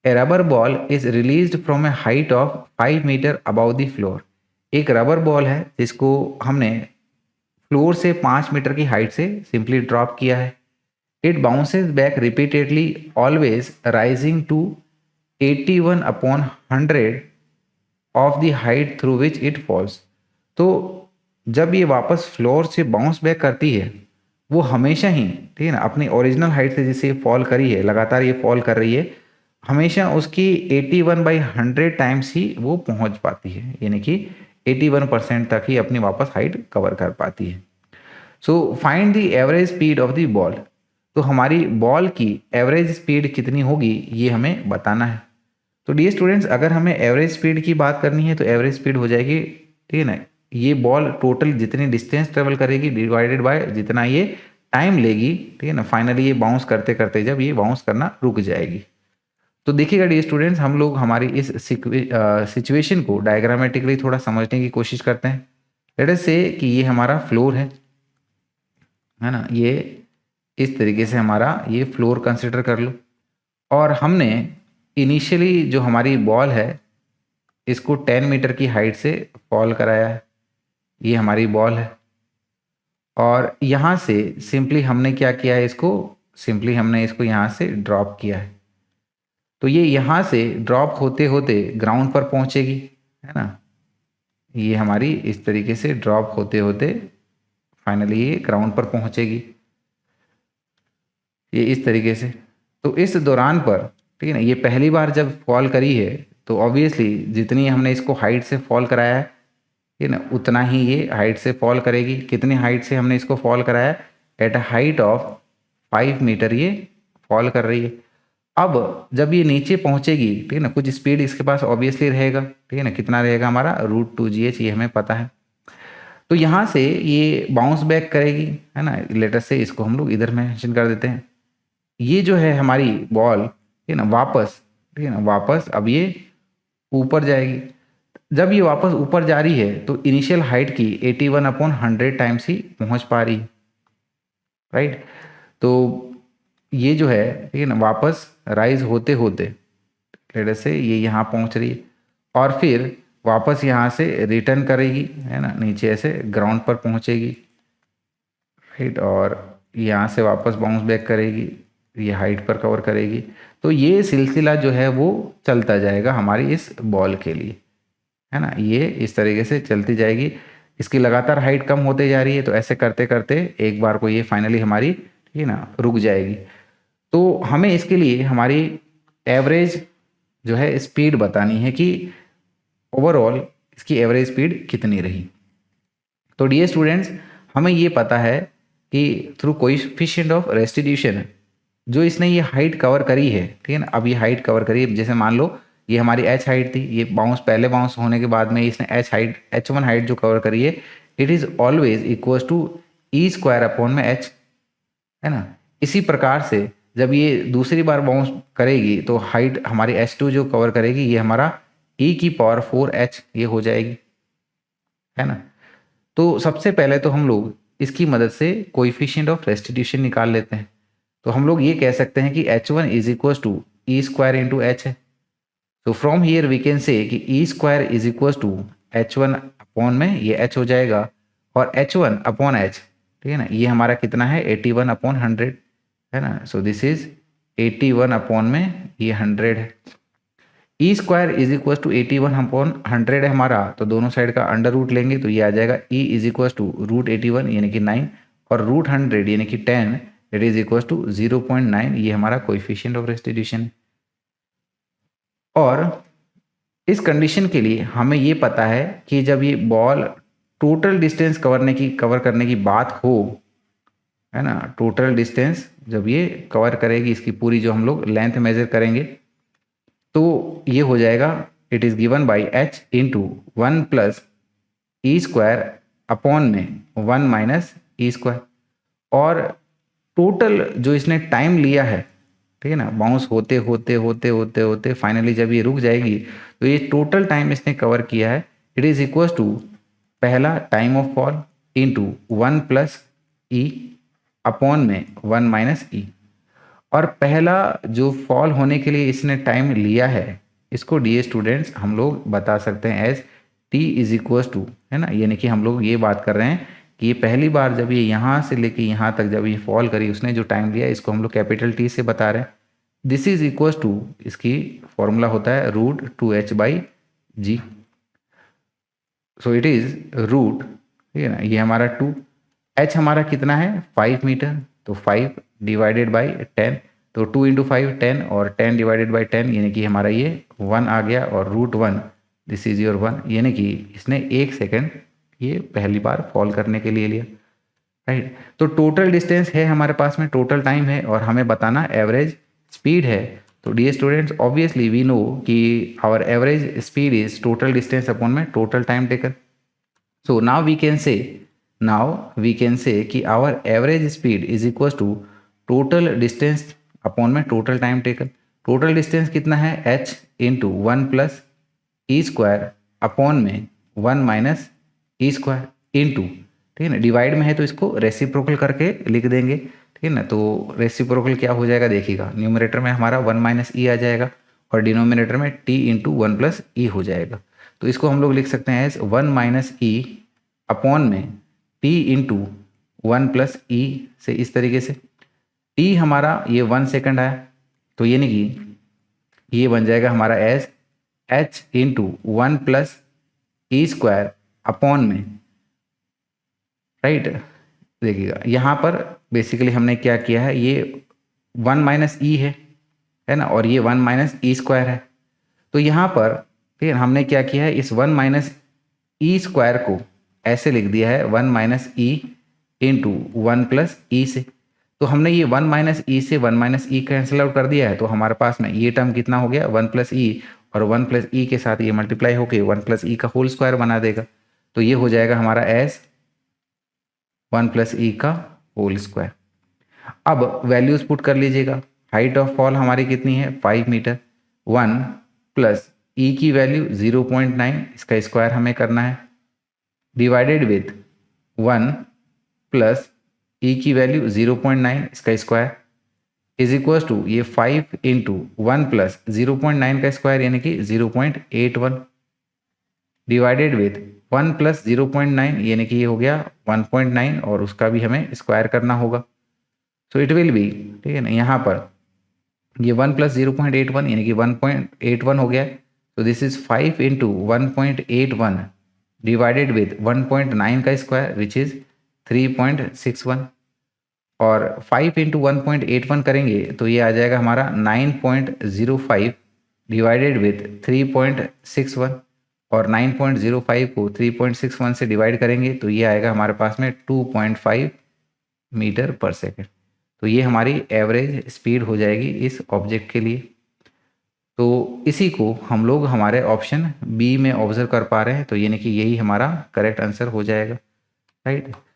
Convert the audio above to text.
A rubber ball is released from a height of 5 metre above the floor. एक rubber ball है जिसको हमने floor से 5 metre की हाइट से सिंपली ड्रॉप किया है। It bounces back repeatedly always rising to 81 upon 100 of the height through which it falls. तो जब ये वापस फ्लोर से बाउंस बैक करती है वो हमेशा ही, ठीक है ना, अपनी ओरिजिनल हाइट से जिसे फॉल करी है, लगातार ये फॉल कर रही है, हमेशा उसकी 81/100 टाइम्स ही वो पहुंच पाती है, यानी कि 81% तक ही अपनी वापस हाइट कवर कर पाती है। So find the average speed of the ball. तो हमारी बॉल की एवरेज स्पीड कितनी होगी ये हमें बताना है। तो डियर स्टूडेंट्स, अगर हमें एवरेज स्पीड की बात करनी है तो एवरेज स्पीड हो जाएगी, ठीक है ना, ये बॉल टोटल जितनी डिस्टेंस ट्रेवल करेगी डिवाइडेड बाय जितना ये टाइम लेगी, ठीक है ना, फाइनली ये बाउंस करते करते जब ये बाउंस करना रुक जाएगी। तो देखिएगा डियर स्टूडेंट्स, हम लोग हमारी इस सिचुएशन को डायग्रामेटिकली थोड़ा समझने की कोशिश करते हैं। लेट अस से कि ये हमारा फ्लोर है ना, ये इस तरीके से हमारा ये फ्लोर कंसिडर कर लो, और हमने इनिशियली जो हमारी बॉल है इसको 10 मीटर की हाइट से फॉल कराया है, ये हमारी बॉल है, और यहाँ से सिंपली हमने क्या किया है, इसको सिंपली हमने इसको यहाँ से ड्रॉप किया है। तो ये यहाँ से ड्रॉप होते होते ग्राउंड पर पहुँचेगी, है ना, ये हमारी इस तरीके से ड्रॉप होते होते फाइनली ये ग्राउंड पर पहुँचेगी, ये इस तरीके से। तो इस दौरान पर, ठीक है ना, ये पहली बार जब फॉल करी है तो ऑब्वियसली जितनी हमने इसको हाइट से फॉल कराया है, ठीक है ना, उतना ही ये हाइट से फॉल करेगी। कितनी हाइट से हमने इसको फॉल कराया? At a height of 5 metre ये फॉल कर रही है। अब जब ये नीचे पहुंचेगी, ठीक है ना, कुछ स्पीड इसके पास ऑब्वियसली रहेगा, ठीक है ना, कितना रहेगा हमारा √2gh, ये हमें पता है। तो यहाँ से ये बाउंस बैक करेगी, है ना, लेटर से इसको हम लोग इधर मेंशन कर देते हैं। ये जो है हमारी बॉल, ठीक है ना, वापस, ठीक है ना, वापस अब ये ऊपर जाएगी। जब ये वापस ऊपर जा रही है तो इनिशियल हाइट की 81/100 टाइम्स ही पहुंच पा रही है, राइट। तो ये जो है, ठीक है ना, वापस राइज होते होते लेटर से ये यहाँ पहुंच रही है, और फिर वापस यहाँ से रिटर्न करेगी, है ना, नीचे ऐसे ग्राउंड पर पहुंचेगी, राइट, और यहाँ से वापस बाउंस बैक करेगी, ये हाइट पर कवर करेगी। तो ये सिलसिला जो है वो चलता जाएगा हमारी इस बॉल के लिए, है ना, ये इस तरीके से चलती जाएगी। इसकी लगातार हाइट कम होते जा रही है, तो ऐसे करते करते एक बार को ये फाइनली हमारी, ठीक है ना, रुक जाएगी। तो हमें इसके लिए हमारी एवरेज जो है स्पीड बतानी है कि ओवरऑल इसकी एवरेज स्पीड कितनी रही। तो डियर स्टूडेंट्स, हमें ये पता है कि थ्रू कोएफिशिएंट ऑफ रेस्टिट्यूशन जो इसने ये हाइट कवर करी है, ठीक है ना, अब ये हाइट कवर करी है, जैसे मान लो ये हमारी एच हाइट थी, ये बाउंस पहले बाउंस होने के बाद में इसने H1 हाइट जो कवर करी है, it is always equals to E² upon में H, है ना। इसी प्रकार से जब ये दूसरी बार बाउंस करेगी तो हाइट हमारी H2 जो कवर करेगी ये हमारा E⁴H ये हो जाएगी, है ना। तो सबसे पहले तो हम लोग इसकी मदद से कोएफिशिएंट ऑफ रेस्टिट्यूशन निकाल लेते हैं। तो हम लोग ये कह सकते हैं कि H1 is equal to E² into H है। तो from here we can say कि E² is equal to H1 upon में ये H हो जाएगा, और H1 अपॉन H, ठीक है ना, ये हमारा कितना है 81/100, है ना। सो दिस इज 81 अपॉन में ये 100 है। E² इज इक्वल टू 81/100 है हमारा, तो दोनों साइड का अंडर रूट लेंगे तो ये आ जाएगा E इज इक्वल टू √81 यानी कि 9, और √100 यानी कि 10, इट इज इक्वल टू 0.9, ये हमारा कोएफिशिएंट ऑफ रेस्टिट्यूशन। और इस कंडीशन के लिए हमें ये पता है कि जब ये बॉल टोटल डिस्टेंस कवर करने की बात हो, है ना, टोटल डिस्टेंस जब ये कवर करेगी, इसकी पूरी जो हम लोग लेंथ मेजर करेंगे, तो ये हो जाएगा, it is given by H into 1 + E² upon में 1 - E²। और टोटल जो इसने टाइम लिया है, ठीक है ना, बाउंस होते होते होते होते होते फाइनली जब ये रुक जाएगी तो ये टोटल टाइम इसने कवर किया है, इट इज इक्वल टू पहला time of fall into 1 + E upon में 1 - E। और पहला जो फॉल होने के लिए इसने टाइम लिया है, इसको डियर स्टूडेंट्स हम लोग बता सकते हैं as T is equal to, है ना, यानी कि हम लोग ये बात कर रहे हैं कि ये पहली बार जब ये यहाँ से लेके यहाँ तक जब ये फॉल करी उसने जो टाइम लिया इसको हम लोग कैपिटल टी से बता रहे हैं। दिस इज इक्वल टू, इसकी फॉर्मूला होता है root 2h/g। So it is root, ठीक है ना, ये हमारा 2, h हमारा कितना है 5 मीटर, तो 5 डिवाइडेड बाई 10, तो 2 इंटू 5 10 और 10 डिवाइडेड बाई 10 यानी कि हमारा ये 1 आ गया और रूट 1, दिस इज योर 1, यानी कि इसने 1 सेकेंड ये पहली बार फॉल करने के लिए लिया, राइट। तो टोटल डिस्टेंस है हमारे पास में, टोटल टाइम है और हमें बताना एवरेज स्पीड है। तो dear students obviously we know कि our average speed is total distance upon में total time taken. So now we can say कि our average speed is equal to total distance upon में total time taken. Total distance कितना है h into 1 plus e square upon में 1 minus E square into, ठीक है ना, divide में है तो इसको रेसिप्रोकल करके लिख देंगे, ठीक है ना। तो रेसिप्रोकल क्या हो जाएगा देखिएगा, न्यूमरेटर में हमारा 1 माइनस ई आ जाएगा और डिनोमिनेटर में t इंटू 1 प्लस ई हो जाएगा। तो इसको हम लोग लिख सकते हैं एज 1 माइनस ई अपॉन में t इंटू 1 प्लस ई से, इस तरीके से। t हमारा ये 1 सेकंड आया तो ये नहीं कि ये बन जाएगा हमारा as h into 1 plus e square upon में, राइट। देखिएगा यहाँ पर बेसिकली हमने क्या किया है, ये 1 माइनस ई है ना, और ये 1 माइनस ई स्क्वायर है। तो यहाँ पर फिर हमने क्या किया है, इस 1 माइनस ई स्क्वायर को ऐसे लिख दिया है 1 माइनस ई इंटू 1 प्लस ई से। तो हमने ये 1 माइनस ई से 1 माइनस ई कैंसिल आउट कर दिया है, तो हमारे पास में ये टर्म कितना हो गया 1 प्लस ई, और 1 प्लस ई के साथ ये मल्टीप्लाई होकर 1 प्लस ई का होल स्क्वायर बना देगा। तो ये हो जाएगा हमारा एज 1 प्लस ई का होल स्क्वायर। अब वैल्यूज पुट कर लीजिएगा, हाइट ऑफ फॉल हमारी कितनी है 5 मीटर, 1 प्लस ई की वैल्यू 0.9, इसका स्क्वायर हमें करना है, डिवाइडेड विथ 1 प्लस ई की वैल्यू 0.9 इसका स्क्वायर इज इक्वल टू ये 5 इंटू 1 प्लस 0.9 का स्क्वायर यानी कि 0.81 डिवाइडेड विथ 1 प्लस 0.9 यानी कि ये हो गया 1.9 और उसका भी हमें स्क्वायर करना होगा। सो इट विल बी, ठीक है ना, यहाँ पर ये 1 प्लस 0.81 यानी कि 1.81 हो गया। तो this is 5 into 1.81 divided with 1.9 का स्क्वायर विच इज 3.61, और 5 इंटू 1.81 करेंगे तो ये आ जाएगा हमारा 9.05 डिवाइडेड विथ 3.61, और 9.05 को 3.61 से डिवाइड करेंगे तो ये आएगा हमारे पास में 2.5 मीटर पर सेकेंड। तो ये हमारी एवरेज स्पीड हो जाएगी इस ऑब्जेक्ट के लिए। तो इसी को हम लोग हमारे ऑप्शन बी में ऑब्जर्व कर पा रहे हैं, तो यानी कि यही हमारा करेक्ट आंसर हो जाएगा, राइट।